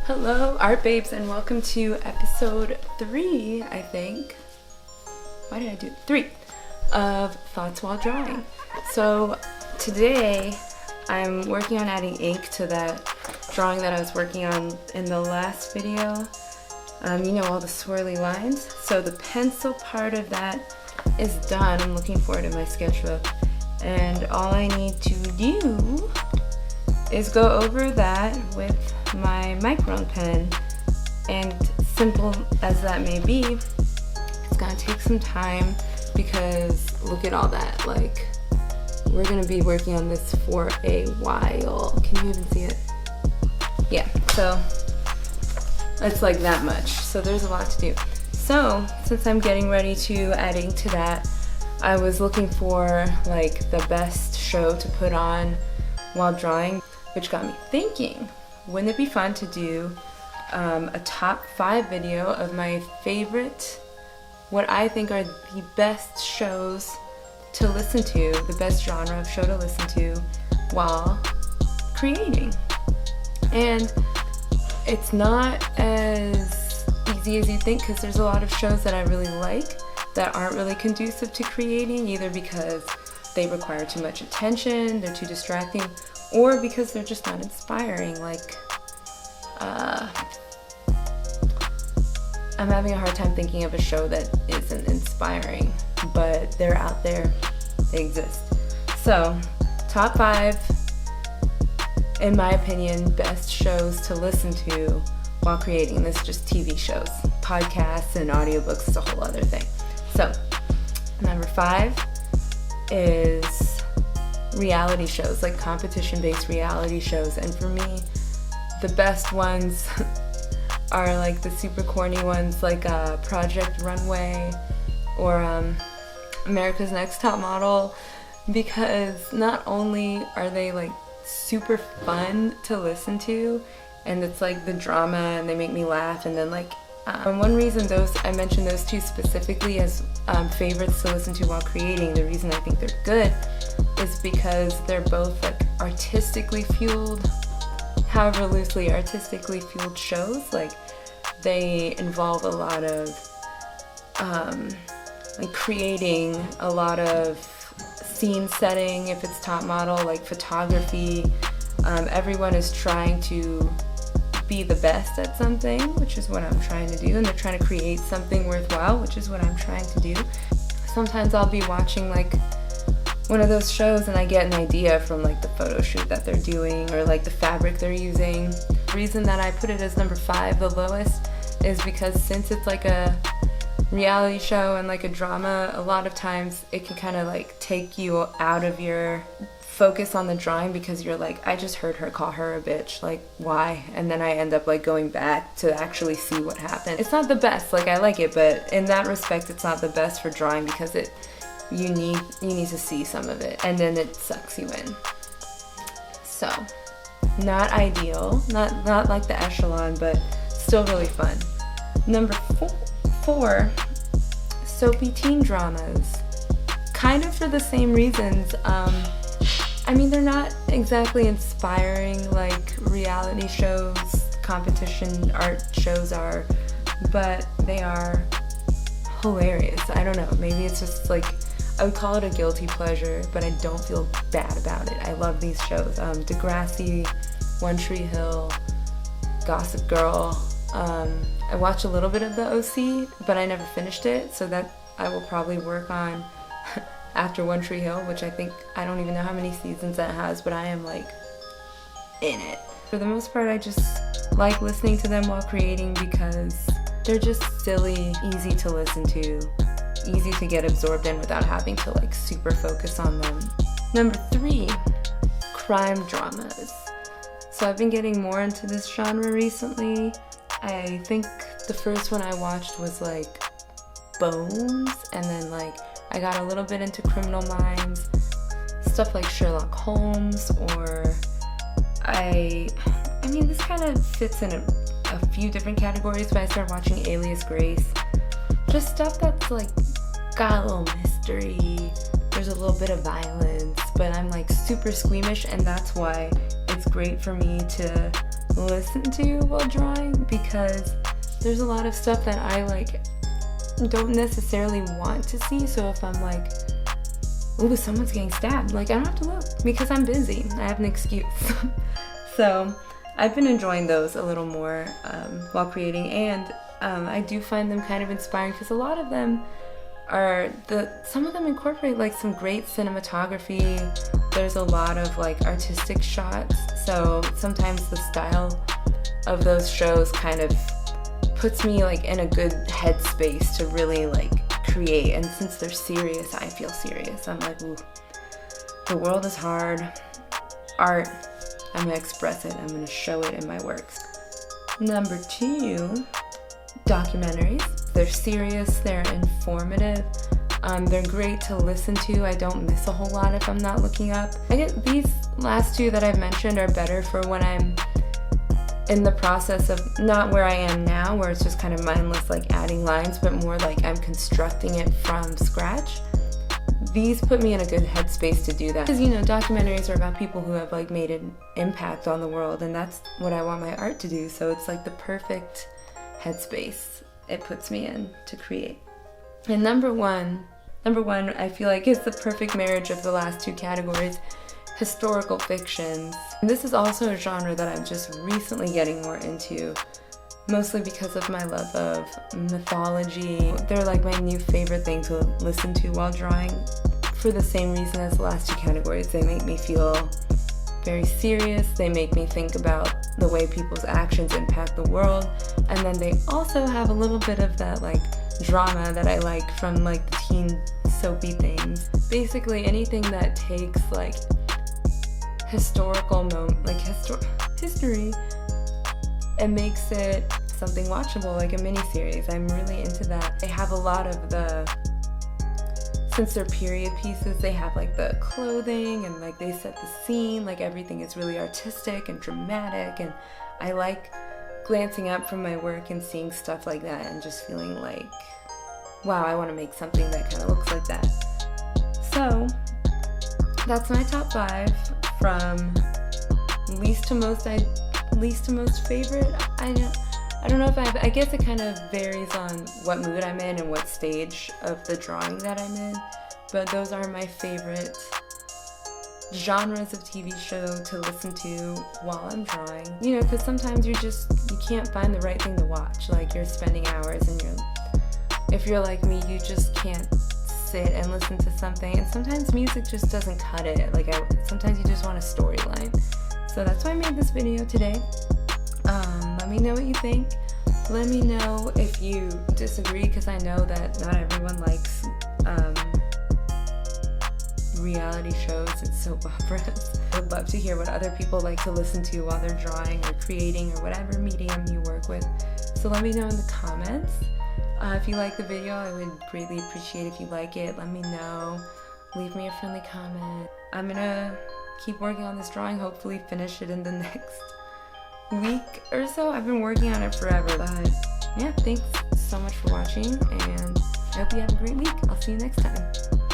Hello, art babes, and welcome to episode 3, I think. Why did I do 3 of Thoughts While Drawing? So today I'm working on adding ink to that drawing that I was working on in the last video. You know, all the swirly lines. So the pencil part of that is done. I'm looking forward to my sketchbook. And all I need to do is go over that with my micron pen, and simple as that may be, it's gonna take some time because look at all that. Like, we're gonna be working on this for a while. Can you even see it? Yeah, so it's like that much. So there's a lot to do. So since I'm getting ready to add ink to that, I was looking for like the best show to put on while drawing, which got me thinking, wouldn't it be fun to do a top 5 video of my favorite, what I think are the best shows to listen to, the best genre of show to listen to while creating. And it's not as easy as you think, because there's a lot of shows that I really like that aren't really conducive to creating, either because they require too much attention, they're too distracting, or because they're just not inspiring. Like, I'm having a hard time thinking of a show that isn't inspiring, but they're out there, they exist. So, top 5, in my opinion, best shows to listen to while creating. This is just TV shows. Podcasts and audiobooks is a whole other thing. So, number 5 is reality shows, like competition-based reality shows. And for me, the best ones are like the super corny ones, like Project Runway or America's Next Top Model, because not only are they like super fun to listen to, and it's like the drama and they make me laugh, and then like one reason I mentioned those two specifically as favorites to listen to while creating, the reason I think they're good is because they're both like artistically fueled, however loosely artistically fueled shows. Like, they involve a lot of like creating a lot of scene setting. If it's top model, like photography, everyone is trying to be the best at something, which is what I'm trying to do, and they're trying to create something worthwhile, which is what I'm trying to do. Sometimes I'll be watching like one of those shows and I get an idea from like the photo shoot that they're doing or like the fabric they're using. The reason that I put it as number 5, the lowest, is because since it's like a reality show and like a drama, a lot of times it can kind of like take you out of your focus on the drawing, because you're like, I just heard her call her a bitch, like why? And then I end up like going back to actually see what happened. It's not the best, like I like it, but in that respect it's not the best for drawing, because you need to see some of it, and then it sucks you in. So, not ideal, not like the echelon, but still really fun. Number 4, soapy teen dramas. Kind of for the same reasons. I mean, they're not exactly inspiring like reality shows, competition art shows are, but they are hilarious. I don't know, maybe it's just like, I would call it a guilty pleasure, but I don't feel bad about it. I love these shows. Degrassi, One Tree Hill, Gossip Girl. I watched a little bit of the OC, but I never finished it, so that I will probably work on after One Tree Hill, which I don't even know how many seasons that has, but I am like in it. For the most part, I just like listening to them while creating because they're just silly, easy to listen to, easy to get absorbed in without having to like super focus on them. Number 3, crime dramas. So I've been getting more into this genre recently. I think the first one I watched was like Bones, and then like I got a little bit into Criminal Minds, stuff like Sherlock Holmes, or I mean this kind of fits in a few different categories, but I started watching Alias Grace. Just stuff that's like got a little mystery, there's a little bit of violence, but I'm like super squeamish, and that's why it's great for me to listen to while drawing, because there's a lot of stuff that I like don't necessarily want to see. So if I'm like, ooh, someone's getting stabbed, like I don't have to look because I'm busy. I have an excuse. So I've been enjoying those a little more while creating, and I do find them kind of inspiring because a lot of them some of them incorporate like some great cinematography. There's a lot of like artistic shots, so sometimes the style of those shows kind of puts me like in a good headspace to really like create. And since they're serious, I feel serious. I'm like, ooh, the world is hard. Art, I'm gonna express it. I'm gonna show it in my works. Number 2, documentaries. They're serious, they're informative, they're great to listen to. I don't miss a whole lot if I'm not looking up. These last 2 that I've mentioned are better for when I'm in the process of, not where I am now, where it's just kind of mindless like adding lines, but more like I'm constructing it from scratch. These put me in a good headspace to do that, because you know, documentaries are about people who have like made an impact on the world, and that's what I want my art to do. So it's like the perfect headspace it puts me in to create. And number one I feel like is the perfect marriage of the last 2 categories: historical fictions. And this is also a genre that I'm just recently getting more into, mostly because of my love of mythology. They're like my new favorite thing to listen to while drawing, for the same reason as the last 2 categories. They make me feel very serious. They make me think about the way people's actions impact the world. And then they also have a little bit of that like drama that I like from like the teen soapy things. Basically anything that takes like historical history and makes it something watchable, like a mini-series. I'm really into that. They have a lot of since they're period pieces, they have like the clothing and like they set the scene, like everything is really artistic and dramatic, and I like glancing up from my work and seeing stuff like that and just feeling like, wow, I want to make something that kind of looks like that. So that's my top 5 from least to most favorite. I don't know if I guess it kind of varies on what mood I'm in and what stage of the drawing that I'm in, but those are my favorite genres of TV show to listen to while I'm drawing. You know, because sometimes you can't find the right thing to watch. Like you're spending hours and if you're like me, you just can't sit and listen to something, and sometimes music just doesn't cut it. Like sometimes you just want a storyline. So that's why I made this video today. Let me know what you think. Let me know if you disagree, because I know that not everyone likes reality shows and soap operas. I would love to hear what other people like to listen to while they're drawing or creating or whatever medium you work with. So let me know in the comments. If you like the video, I would greatly appreciate if you like it. Let me know. Leave me a friendly comment. I'm gonna keep working on this drawing, hopefully finish it in the next week or so. I've been working on it forever, but yeah, thanks so much for watching, and I hope you have a great week. I'll see you next time.